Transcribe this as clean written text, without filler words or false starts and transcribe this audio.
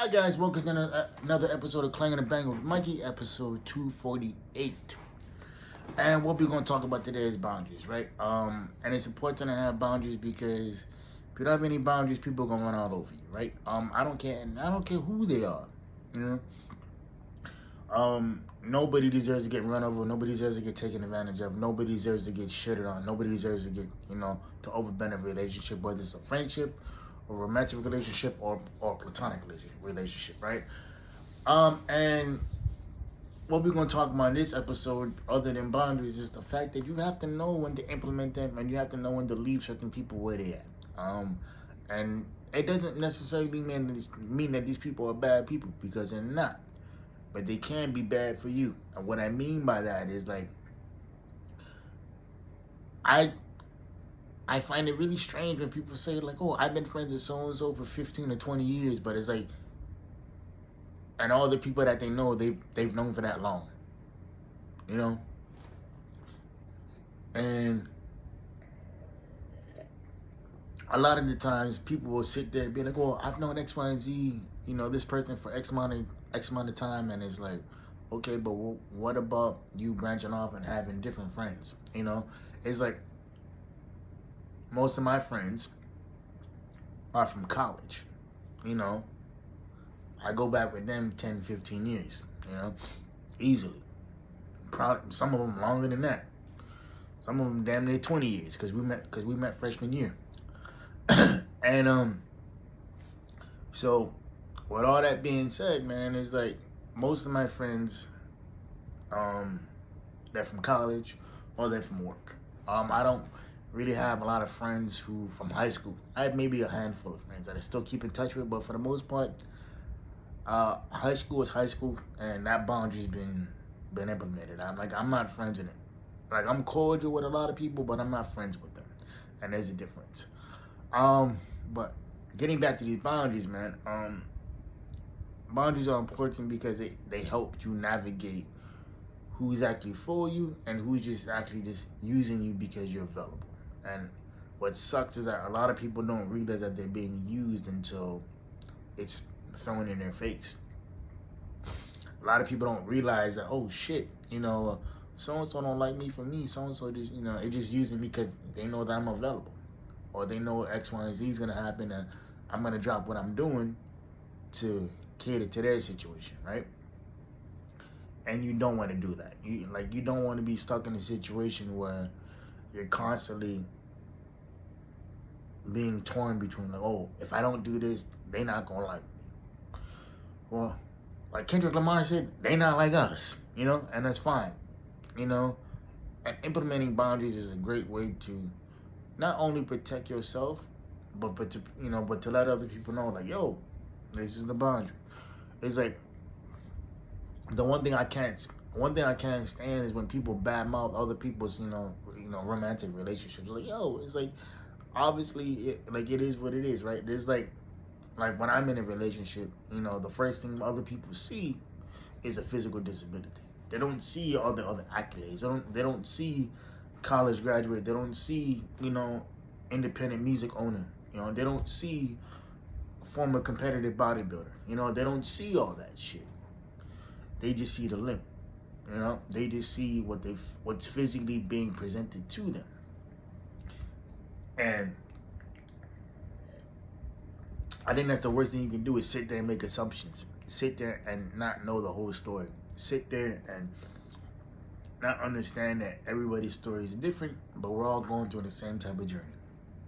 Hi guys, welcome to another episode of Clangin and Bangin with Mikey, episode 248. And what we're going to talk about today is boundaries, right? And it's important to have boundaries because if you don't have any boundaries, people are going to run all over you, right? I don't care, and I don't care who they are, you know? Nobody deserves to get run over. Nobody deserves to get taken advantage of. Nobody deserves to get shitted on. Nobody deserves to get, to overbend a relationship, whether it's a friendship, a romantic relationship, or platonic relationship, right? And what we're going to talk about in this episode, other than boundaries, is the fact that you have to know when to implement them, and you have to know when to leave certain people where they at. And it doesn't necessarily mean that these people are bad people, because they're not. But they can be bad for you. And what I mean by that is, like, I find it really strange when people say, like, oh, I've been friends with so-and-so for 15 or 20 years, but it's like, and all the people that they know, they've known for that long, you know? And a lot of the times, people will sit there and be like, oh, I've known X, Y, and Z, this person for X amount of time, and it's like, okay, but what about you branching off and having different friends, It's like, most of my friends are from college, I go back with them 10, 15 years, easily. Some of them longer than that. Some of them damn near 20 years, because we met freshman year. And so with all that being said, man, is like, most of my friends, they're from college or they're from work. I don't really have a lot of friends who from high school. I have maybe a handful of friends that I still keep in touch with, but for the most part, high school is high school, and that boundary's been implemented. I'm not friends in it. Like, I'm cordial with a lot of people, but I'm not friends with them, and there's a difference. But getting back to these boundaries, man. Boundaries are important because they help you navigate who's actually for you and who's just actually just using you because you're available. And what sucks is that a lot of people don't realize that they're being used until it's thrown in their face. A lot of people don't realize that, oh shit, so-and-so don't like me for me. So-and-so just, it's just using me because they know that I'm available. Or they know X, Y, and Z is going to happen, and I'm going to drop what I'm doing to cater to their situation, right? And you don't want to do that. You don't want to be stuck in a situation where you're constantly being torn between, like, oh, if I don't do this, they not going to like me. Well, like Kendrick Lamar said, they not like us, and that's fine, And implementing boundaries is a great way to not only protect yourself, but to let other people know, like, yo, this is the boundary. It's like, the one thing I can't stand is when people badmouth other people's romantic relationships. Like, yo, it's like, obviously, it is what it is, right? There's like when I'm in a relationship, the first thing other people see is a physical disability. They don't see all the other accolades. They don't see college graduate. They don't see independent music owner. They don't see former competitive bodybuilder. They don't see all that shit. They just see the limp. They just see what's physically being presented to them. And I think that's the worst thing you can do, is sit there and make assumptions. Sit there and not know the whole story. Sit there and not understand that everybody's story is different, but we're all going through the same type of journey.